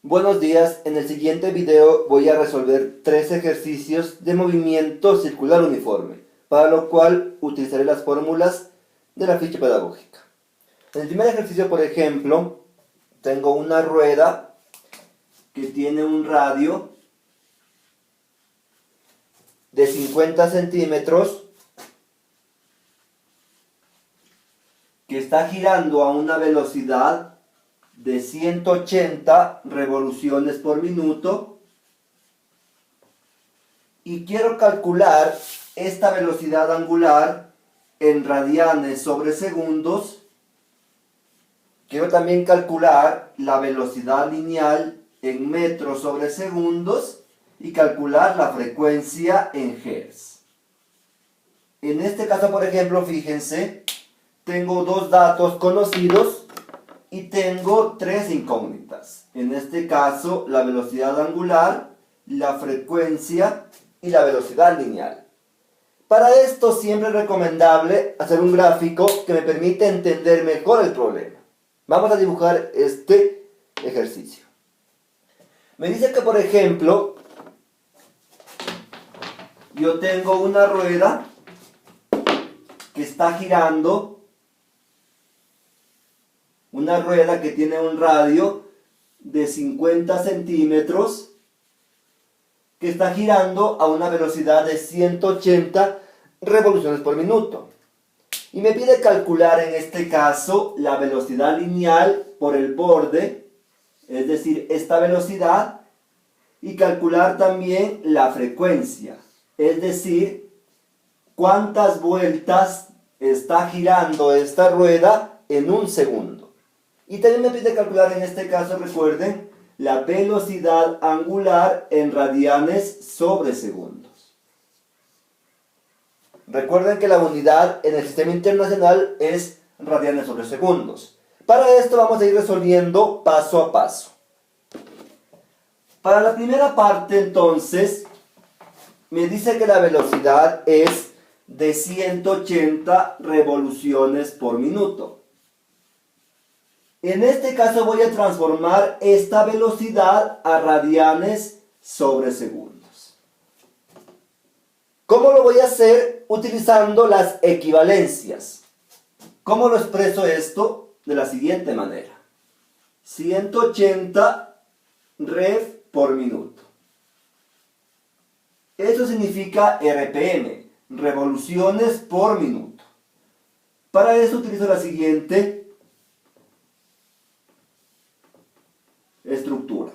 Buenos días, en el siguiente video voy a resolver 3 ejercicios de movimiento circular uniforme, para lo cual utilizaré las fórmulas de la ficha pedagógica. En el primer ejercicio, por ejemplo, tengo una rueda que tiene un radio de 50 centímetros que está girando a una velocidad de 180 revoluciones por minuto y quiero calcular esta velocidad angular en radianes sobre segundos. Quiero también calcular la velocidad lineal en metros sobre segundos y calcular la frecuencia en hertz. En este caso, por ejemplo, fíjense, tengo dos datos conocidos y tengo 3 incógnitas. En este caso, la velocidad angular, la frecuencia y la velocidad lineal. Para esto siempre es recomendable hacer un gráfico que me permite entender mejor el problema. Vamos a dibujar este ejercicio. Me dice que, por ejemplo, yo tengo una rueda que está girando, una rueda que tiene un radio de 50 centímetros, que está girando a una velocidad de 180 revoluciones por minuto. Y me pide calcular en este caso la velocidad lineal por el borde, es decir, esta velocidad, y calcular también la frecuencia, es decir, cuántas vueltas está girando esta rueda en un segundo. Y también me pide calcular en este caso, recuerden, la velocidad angular en radianes sobre segundos. Recuerden que la unidad en el sistema internacional es radianes sobre segundos. Para esto vamos a ir resolviendo paso a paso. Para la primera parte, entonces, me dice que la velocidad es de 180 revoluciones por minuto. En este caso voy a transformar esta velocidad a radianes sobre segundos. ¿Cómo lo voy a hacer? Utilizando las equivalencias. ¿Cómo lo expreso esto? De la siguiente manera. 180 rev por minuto. Eso significa RPM, revoluciones por minuto. Para eso utilizo la siguiente estructura.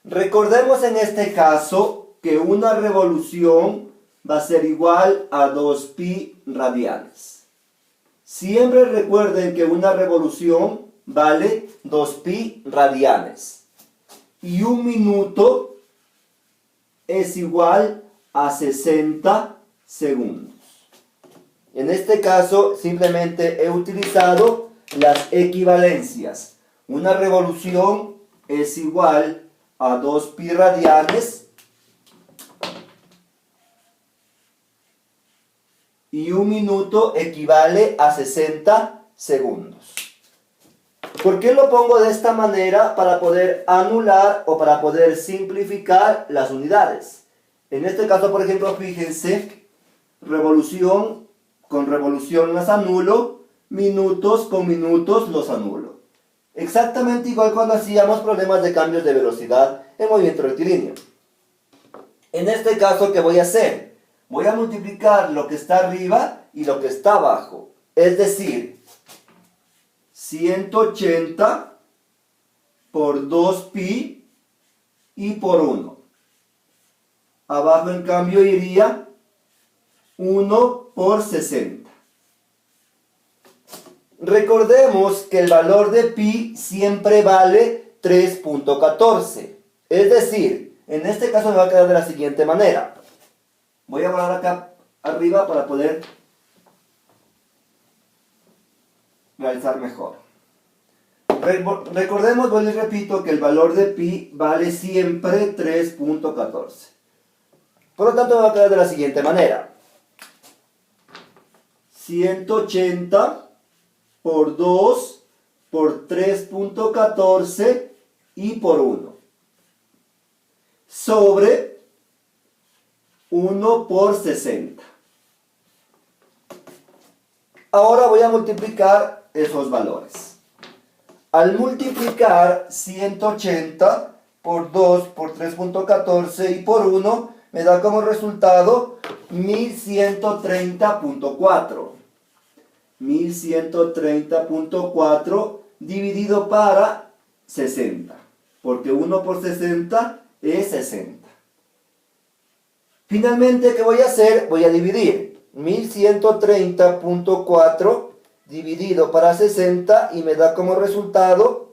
Recordemos en este caso que una revolución va a ser igual a 2pi radianes. Siempre recuerden que una revolución vale 2pi radianes. Y un minuto es igual a 60 segundos. En este caso simplemente he utilizado las equivalencias. Una revolución es igual a 2pi radianes y un minuto equivale a 60 segundos. ¿Por qué lo pongo de esta manera? Para poder anular o para poder simplificar las unidades. En este caso, por ejemplo, fíjense, revolución con revolución las anulo, minutos con minutos los anulo. Exactamente igual cuando hacíamos problemas de cambios de velocidad en movimiento rectilíneo. En este caso, ¿qué voy a hacer? Voy a multiplicar lo que está arriba y lo que está abajo. Es decir, 180 por 2pi y por 1. Abajo, en cambio, iría 1 por 60. Recordemos que el valor de pi siempre vale 3.14. Es decir, en este caso me va a quedar de la siguiente manera. Voy a borrar acá arriba para poder realizar mejor. Recordemos, vuelvo y repito, que el valor de pi vale siempre 3.14. Por lo tanto me va a quedar de la siguiente manera. 180 por 2 por 3.14 I por 1 sobre 1 por 60. Ahora voy a multiplicar esos valores. Al multiplicar 180 por 2 por 3.14 y por 1, me da como resultado 1130.4. 1130.4 dividido para 60, porque 1 por 60 es 60. Finalmente, ¿qué voy a hacer? Voy a dividir 1130.4 dividido para 60 y me da como resultado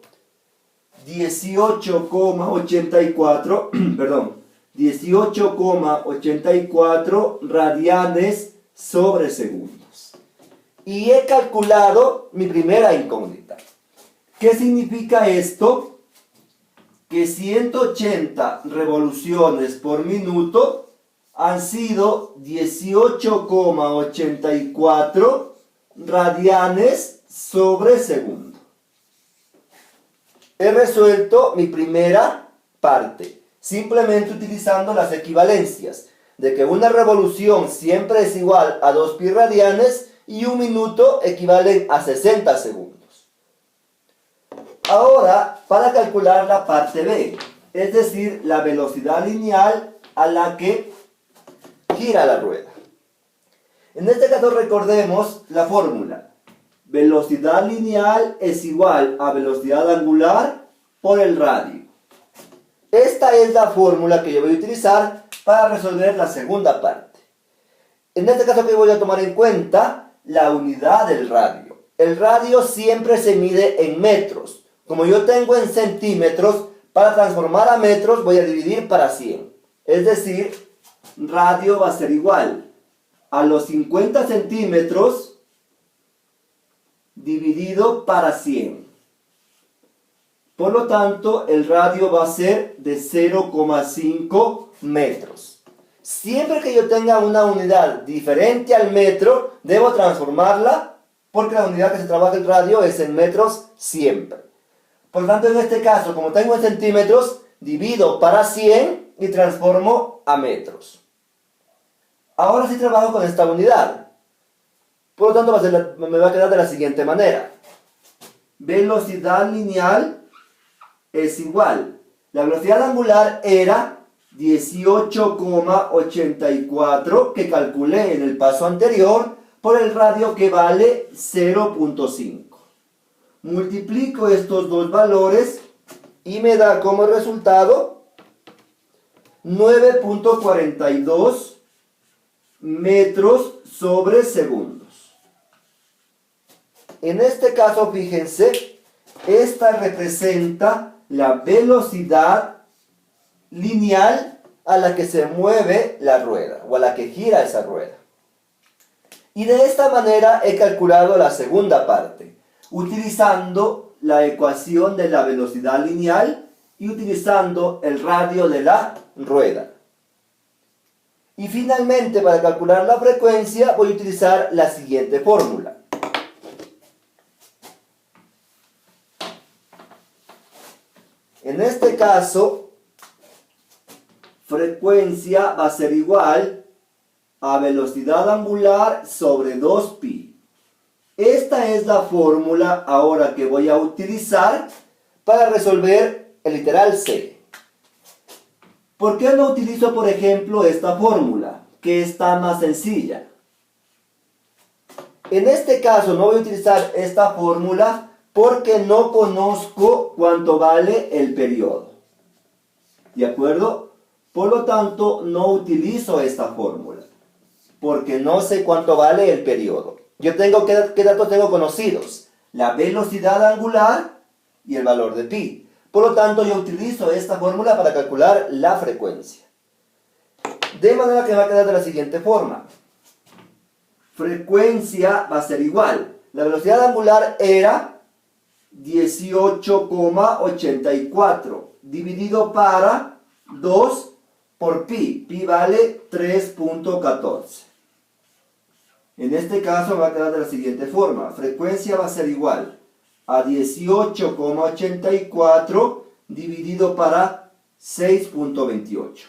18,84, perdón, 18,84 radianes sobre segundos. Y he calculado mi primera incógnita. ¿Qué significa esto? Que 180 revoluciones por minuto han sido 18,84 radianes sobre segundo. He resuelto mi primera parte, simplemente utilizando las equivalencias, de que una revolución siempre es igual a 2 pi radianes y un minuto equivalen a 60 segundos. Ahora, para calcular la parte B, es decir, la velocidad lineal a la que gira la rueda. En este caso recordemos la fórmula. Velocidad lineal es igual a velocidad angular por el radio. Esta es la fórmula que yo voy a utilizar para resolver la segunda parte. En este caso que voy a tomar en cuenta la unidad del radio. El radio siempre se mide en metros. Como yo tengo en centímetros, para transformar a metros voy a dividir para 100. Es decir, radio va a ser igual a los 50 centímetros dividido para 100. Por lo tanto, el radio va a ser de 0,5 metros. Siempre que yo tenga una unidad diferente al metro, debo transformarla porque la unidad que se trabaja el radio es en metros siempre. Por lo tanto, en este caso, como tengo en centímetros, divido para 100 y transformo a metros. Ahora sí trabajo con esta unidad. Por lo tanto, me va a quedar de la siguiente manera. Velocidad lineal es igual. La velocidad angular era 18,84 que calculé en el paso anterior por el radio que vale 0,5. Multiplico estos dos valores y me da como resultado 9,42 metros sobre segundos. En este caso, fíjense, esta representa la velocidad lineal a la que se mueve la rueda o a la que gira esa rueda. Y de esta manera he calculado la segunda parte, utilizando la ecuación de la velocidad lineal y utilizando el radio de la rueda. Y finalmente, para calcular la frecuencia, voy a utilizar la siguiente fórmula. En este caso, frecuencia va a ser igual a velocidad angular sobre 2pi. Esta es la fórmula ahora que voy a utilizar para resolver el literal C. ¿Por qué no utilizo, por ejemplo, esta fórmula, que está más sencilla? En este caso no voy a utilizar esta fórmula porque no conozco cuánto vale el periodo. ¿De acuerdo? Por lo tanto, no utilizo esta fórmula, porque no sé cuánto vale el periodo. Yo tengo, ¿qué datos tengo conocidos? La velocidad angular y el valor de pi. Por lo tanto, yo utilizo esta fórmula para calcular la frecuencia. De manera que va a quedar de la siguiente forma. Frecuencia va a ser igual. La velocidad angular era 18,84 dividido para 2 por pi. Pi vale 3.14. En este caso va a quedar de la siguiente forma. Frecuencia va a ser igual a 18,84 dividido para 6.28.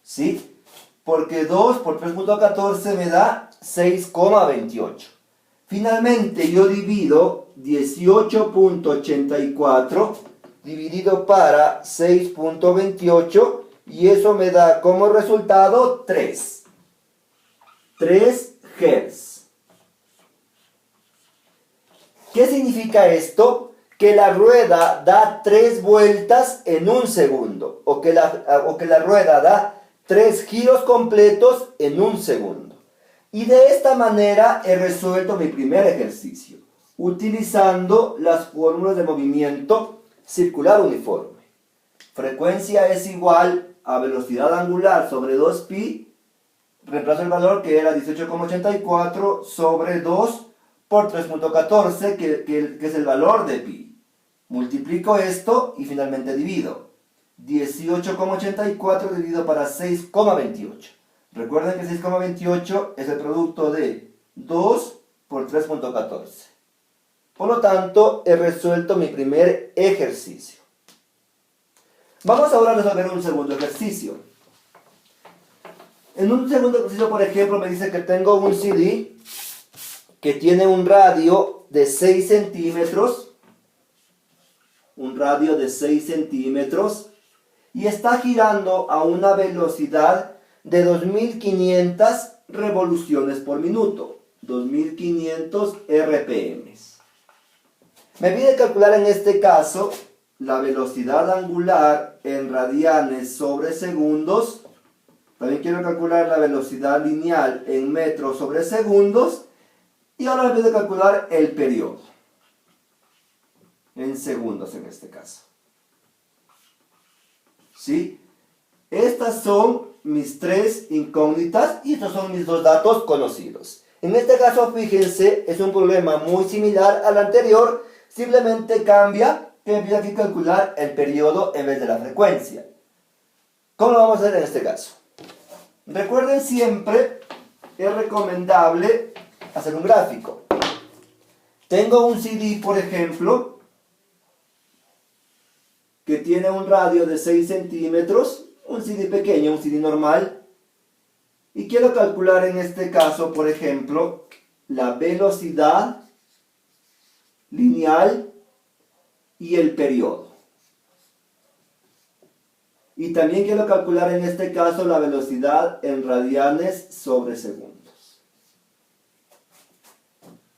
¿Sí? Porque 2 por 3.14 me da 6,28. Finalmente yo divido 18.84 dividido para 6.28 y eso me da como resultado 3. 3 Hz. ¿Qué significa esto? Que la rueda da 3 vueltas en un segundo, o que la rueda da 3 giros completos en un segundo. Y de esta manera he resuelto mi primer ejercicio, utilizando las fórmulas de movimiento circular uniforme. Frecuencia es igual a velocidad angular sobre 2pi, reemplazo el valor que era 18,84 sobre 2 por 3.14, que es el valor de pi. Multiplico esto y finalmente divido. 18,84 dividido para 6,28. Recuerden que 6,28 es el producto de 2 por 3.14. Por lo tanto, he resuelto mi primer ejercicio. Vamos ahora a resolver un segundo ejercicio. En un segundo ejercicio, por ejemplo, me dice que tengo un CD que tiene un radio de 6 centímetros. Un radio de 6 centímetros. Y está girando a una velocidad de 2500 revoluciones por minuto. 2500 RPM. Me pide calcular en este caso la velocidad angular en radianes sobre segundos. También quiero calcular la velocidad lineal en metros sobre segundos. Y ahora me pide calcular el periodo. En segundos en este caso. ¿Sí? Estas son mis 3 incógnitas y estos son mis 2 datos conocidos. En este caso, fíjense, es un problema muy similar al anterior, simplemente cambia que me pide aquí calcular el periodo en vez de la frecuencia. ¿Cómo lo vamos a hacer en este caso? Recuerden siempre, es recomendable hacer un gráfico. Tengo un CD, por ejemplo, que tiene un radio de 6 centímetros, un CD pequeño, un CD normal, y quiero calcular en este caso, por ejemplo, la velocidad lineal y el periodo. Y también quiero calcular en este caso la velocidad en radianes sobre segundos.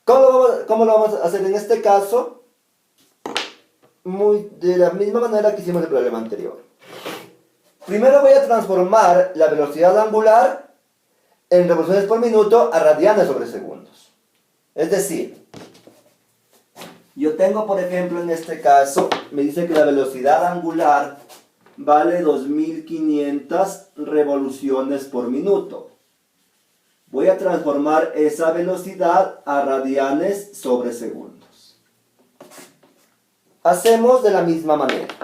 ¿Cómo lo vamos a hacer en este caso? De la misma manera que hicimos el problema anterior. Primero voy a transformar la velocidad angular en revoluciones por minuto a radianes sobre segundos. Es decir, yo tengo, por ejemplo, en este caso, me dice que la velocidad angular vale 2500 revoluciones por minuto. Voy a transformar esa velocidad a radianes sobre segundos. Hacemos de la misma manera.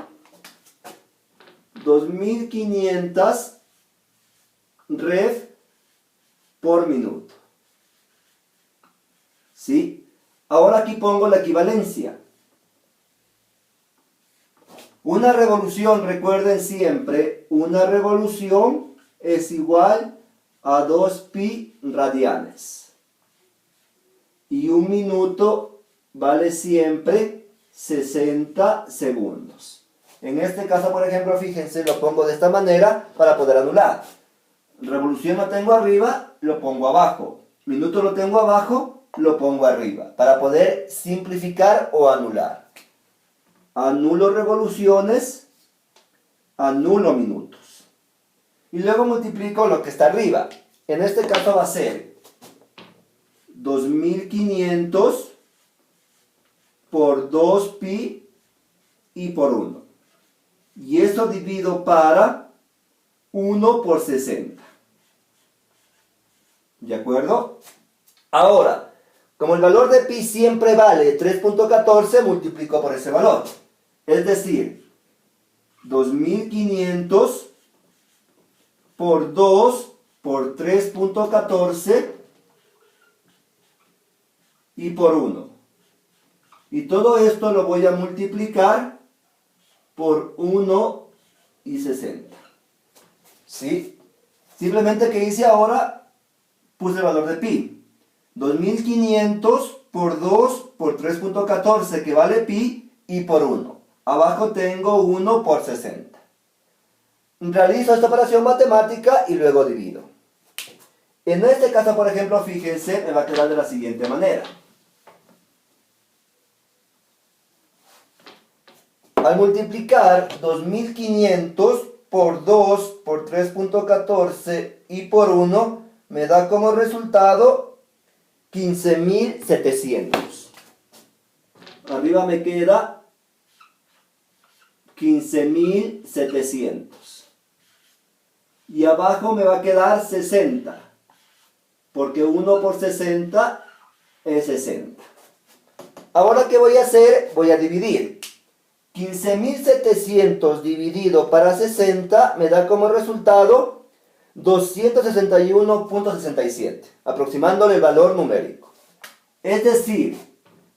2500 rev por minuto. ¿Sí? Ahora aquí pongo la equivalencia. Una revolución, recuerden siempre, una revolución es igual a 2pi radianes. Y un minuto vale siempre 60 segundos. En este caso, por ejemplo, fíjense, lo pongo de esta manera para poder anular. Revolución lo tengo arriba, lo pongo abajo. Minuto lo tengo abajo, lo pongo arriba. Para poder simplificar o anular. Anulo revoluciones, anulo minutos. Y luego multiplico lo que está arriba. En este caso va a ser 2500 por 2pi y por 1. Y eso divido para 1 por 60. ¿De acuerdo? Ahora, como el valor de pi siempre vale 3.14, multiplico por ese valor. Es decir, 2500 por 2 por 3.14 y por 1. Y todo esto lo voy a multiplicar por 1,60. ¿Sí? Simplemente que hice ahora, puse el valor de pi. 2500 por 2 por 3.14, que vale pi, y por 1. Abajo tengo 1 por 60. Realizo esta operación matemática y luego divido. En este caso, por ejemplo, fíjense, me va a quedar de la siguiente manera. Al multiplicar 2500 por 2 por 3.14 y por 1, me da como resultado 15.700. Arriba me queda 15.700. Y abajo me va a quedar 60. Porque 1 por 60 es 60. Ahora, ¿qué voy a hacer? Voy a dividir. 15.700 dividido para 60 me da como resultado 261.67, aproximándole el valor numérico. Es decir,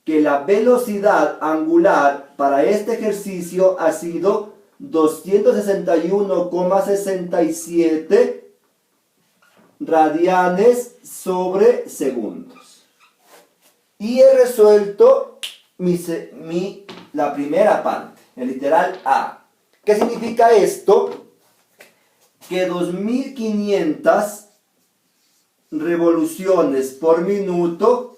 que la velocidad angular para este ejercicio ha sido 261,67 radianes sobre segundos. Y he resuelto la primera parte, el literal A. ¿Qué significa esto? Que 2500 revoluciones por minuto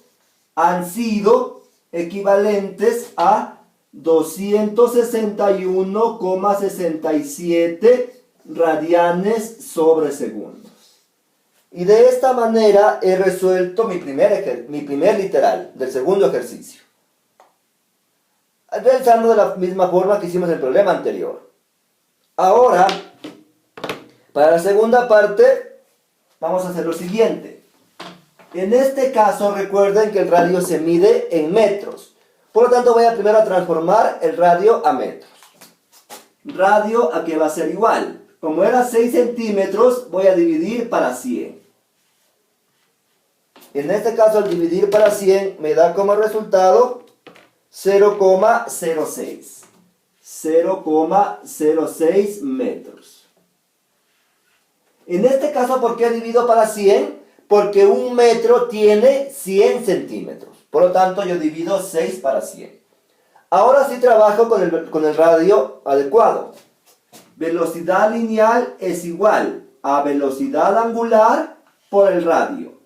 han sido equivalentes a 261,67 radianes sobre segundos. Y de esta manera he resuelto mi primer literal del segundo ejercicio, realizando de la misma forma que hicimos el problema anterior. Ahora, para la segunda parte, vamos a hacer lo siguiente. En este caso, recuerden que el radio se mide en metros. Por lo tanto, voy a primero transformar el radio a metros. Radio, ¿a qué va a ser igual? Como era 6 centímetros, voy a dividir para 100. En este caso, al dividir para 100, me da como resultado 0,06. 0,06 metros. En este caso, ¿por qué divido para 100? Porque un metro tiene 100 centímetros. Por lo tanto, yo divido 6 para 100. Ahora sí trabajo con el radio adecuado. Velocidad lineal es igual a velocidad angular por el radio.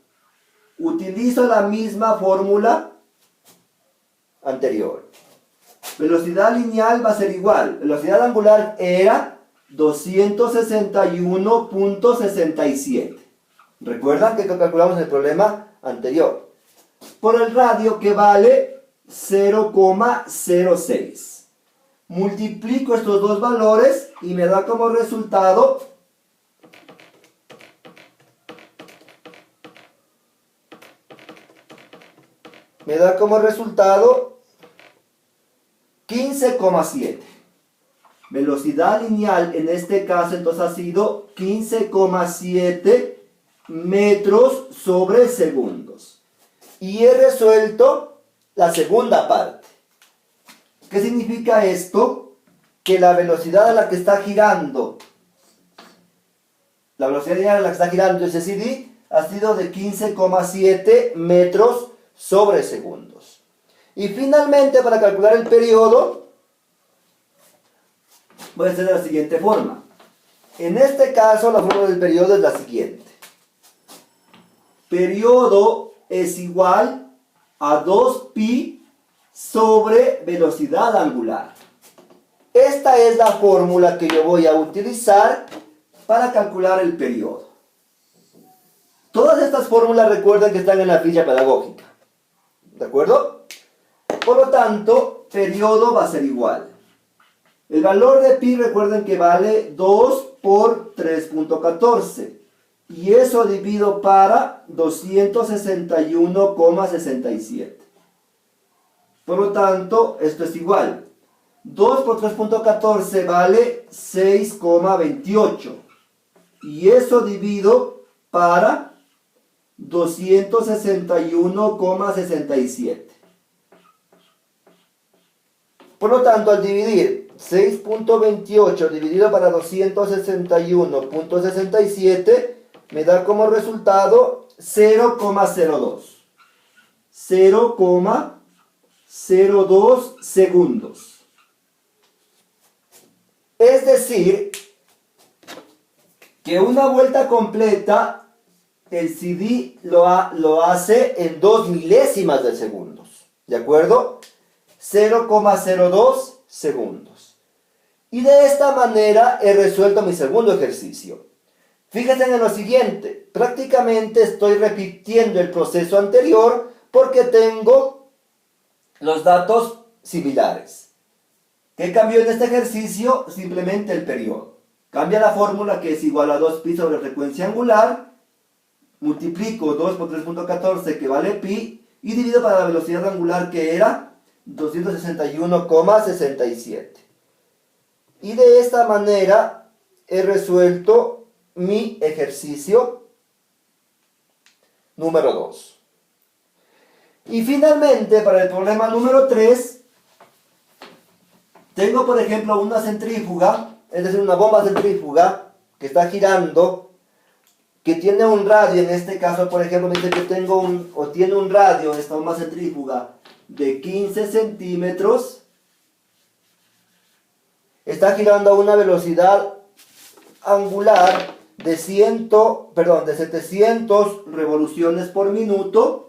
Utilizo la misma fórmula anterior. Velocidad lineal va a ser igual. Velocidad angular era 261.67. ¿Recuerdan que calculamos el problema anterior? Por el radio, que vale 0,06. Multiplico estos dos valores y me da como resultado 15,7. Velocidad lineal en este caso entonces ha sido 15,7 metros sobre segundos. Y he resuelto la segunda parte. ¿Qué significa esto? Que la velocidad a la que está girando, la velocidad lineal a la que está girando ese CD ha sido de 15,7 metros sobre segundos. Y finalmente, para calcular el periodo, voy a hacer de la siguiente forma. En este caso, la fórmula del periodo es la siguiente. Periodo es igual a 2pi sobre velocidad angular. Esta es la fórmula que yo voy a utilizar para calcular el periodo. Todas estas fórmulas, recuerden que están en la ficha pedagógica. ¿De acuerdo? Por lo tanto, periodo va a ser igual. El valor de pi, recuerden que vale 2 por 3.14. Y eso divido para 261,67. Por lo tanto, esto es igual. 2 por 3.14 vale 6,28. Y eso divido para 261,67. Por lo tanto, al dividir 6.28 dividido para 261.67 me da como resultado 0,02. 0,02 segundos. Es decir, que una vuelta completa el CD lo hace en 2 milésimas de segundos. ¿De acuerdo? 0,02 segundos. Y de esta manera he resuelto mi segundo ejercicio. Fíjense en lo siguiente. Prácticamente estoy repitiendo el proceso anterior porque tengo los datos similares. ¿Qué cambió en este ejercicio? Simplemente el periodo. Cambia la fórmula, que es igual a 2pi sobre frecuencia angular. Multiplico 2 por 3.14, que vale pi, y divido para la velocidad angular, que era 261,67. Y de esta manera he resuelto mi ejercicio número 2. Y finalmente, para el problema número 3, tengo, por ejemplo, una centrífuga, es decir, una bomba centrífuga que está girando, que tiene un radio. En este caso, por ejemplo, me dice que tiene un radio, esta bomba centrífuga, de 15 centímetros. Está girando a una velocidad angular de 700 revoluciones por minuto.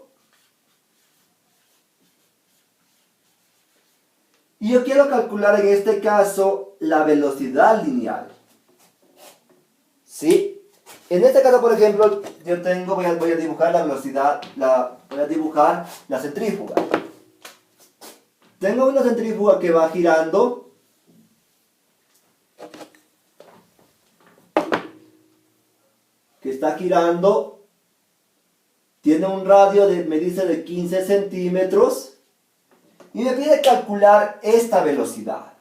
Y yo quiero calcular en este caso la velocidad lineal. ¿Sí? En este caso, por ejemplo, voy a dibujar la velocidad, voy a dibujar la centrífuga. Tengo una centrífuga que va girando tiene un radio me dice de 15 centímetros y me pide calcular esta velocidad.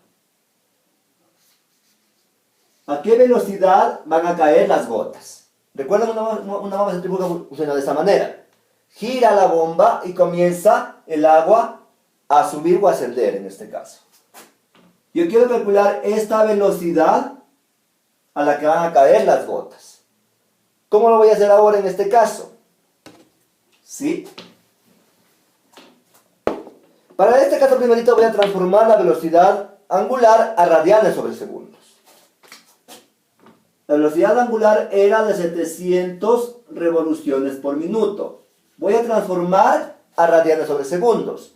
¿A qué velocidad van a caer las gotas? Recuerden, una bomba centrífuga funciona de esta manera. Gira la bomba y comienza el agua a subir o ascender en este caso. Yo quiero calcular esta velocidad a la que van a caer las gotas. ¿Cómo lo voy a hacer ahora en este caso? ¿Sí? Para este caso primerito voy a transformar la velocidad angular a radianes sobre segundos. La velocidad angular era de 700 revoluciones por minuto. Voy a transformar a radianes sobre segundos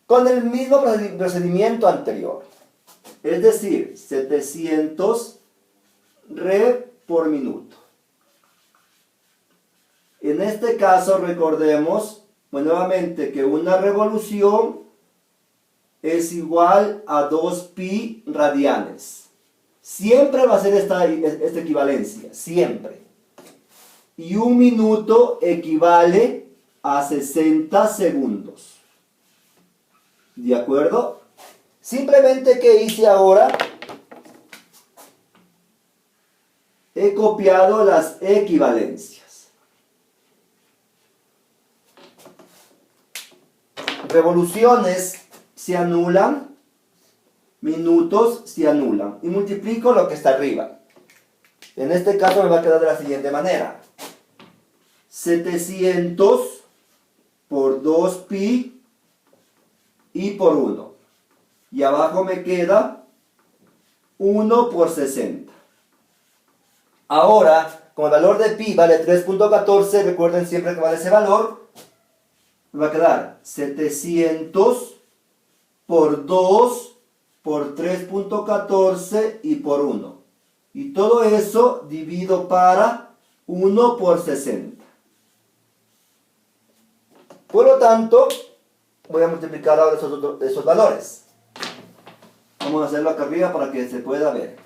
con el mismo procedimiento anterior. Es decir, 700 rev por minuto. En este caso recordemos nuevamente que una revolución es igual a 2pi radianes. Siempre va a ser esta equivalencia, siempre. Y un minuto equivale a 60 segundos. ¿De acuerdo? Simplemente, ¿qué hice ahora? He copiado las equivalencias. Revoluciones se anulan, minutos se anulan. Y multiplico lo que está arriba. En este caso me va a quedar de la siguiente manera. 700 por 2pi y por 1. Y abajo me queda 1 por 60. Ahora, como el valor de pi vale 3.14, recuerden siempre que vale ese valor, me va a quedar 700 por 2 por 3.14 y por 1. Y todo eso divido para 1 por 60. Por lo tanto, voy a multiplicar ahora esos valores. Vamos a hacerlo acá arriba para que se pueda ver.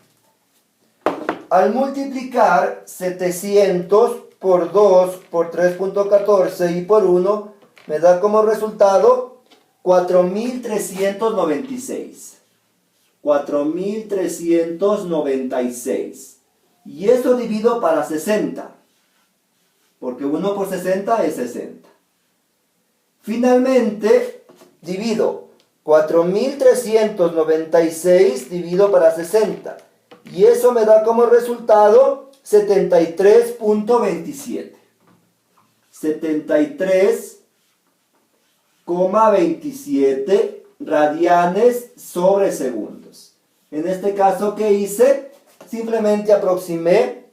Al multiplicar 700 por 2 por 3.14 y por 1, me da como resultado 4.396. 4.396. Y eso divido para 60. Porque 1 por 60 es 60. Finalmente, divido 4.396 dividido para 60. Y eso me da como resultado 73.27. 73,27 radianes sobre segundos. En este caso, ¿qué hice? Simplemente aproximé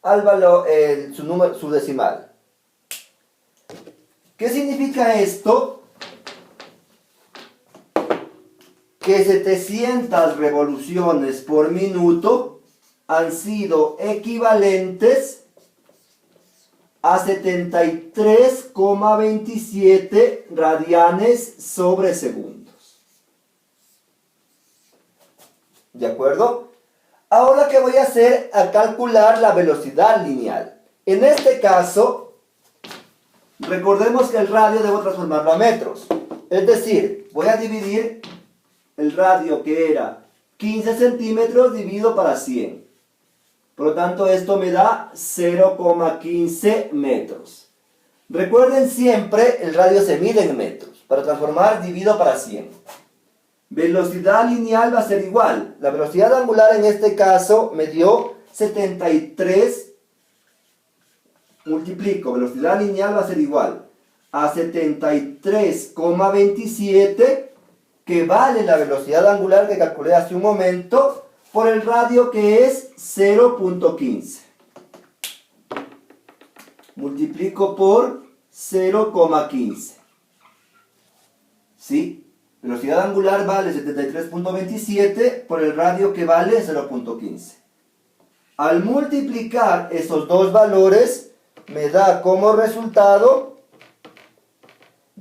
al valor, su decimal. ¿Qué significa esto? Que 700 revoluciones por minuto han sido equivalentes a 73,27 radianes sobre segundos. ¿De acuerdo? Ahora, ¿qué voy a hacer? A calcular la velocidad lineal. En este caso, recordemos que el radio debo transformarlo a metros. Es decir, voy a dividir el radio, que era 15 centímetros, dividido para 100. Por lo tanto, esto me da 0,15 metros. Recuerden siempre, el radio se mide en metros. Para transformar, divido para 100. Velocidad lineal va a ser igual. La velocidad angular en este caso me dio 73. Multiplico. Velocidad lineal va a ser igual a 73,27, que vale la velocidad angular que calculé hace un momento, por el radio, que es 0.15. Multiplico por 0,15. ¿Sí? Velocidad angular vale 73.27 por el radio, que vale 0.15. Al multiplicar esos dos valores, me da como resultado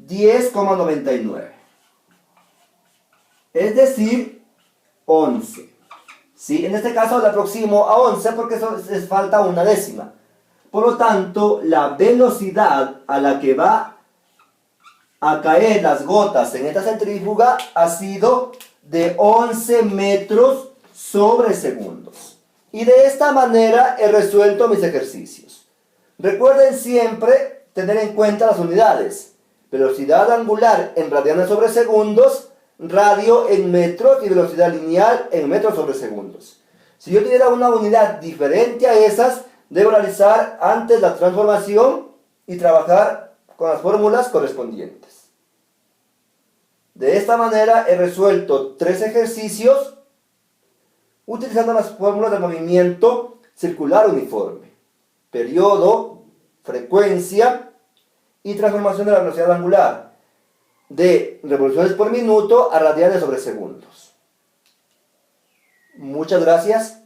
10,99. Es decir, 11. ¿Sí? En este caso le aproximo a 11 porque eso les falta una décima. Por lo tanto, la velocidad a la que va a caer las gotas en esta centrífuga ha sido de 11 metros sobre segundos. Y de esta manera he resuelto mis ejercicios. Recuerden siempre tener en cuenta las unidades. Velocidad angular en radianes sobre segundos, radio en metros y velocidad lineal en metros sobre segundos. Si yo tuviera una unidad diferente a esas, debo realizar antes la transformación y trabajar con las fórmulas correspondientes. De esta manera he resuelto 3 ejercicios utilizando las fórmulas de movimiento circular uniforme: periodo, frecuencia y transformación de la velocidad angular de revoluciones por minuto a radianes sobre segundos. Muchas gracias.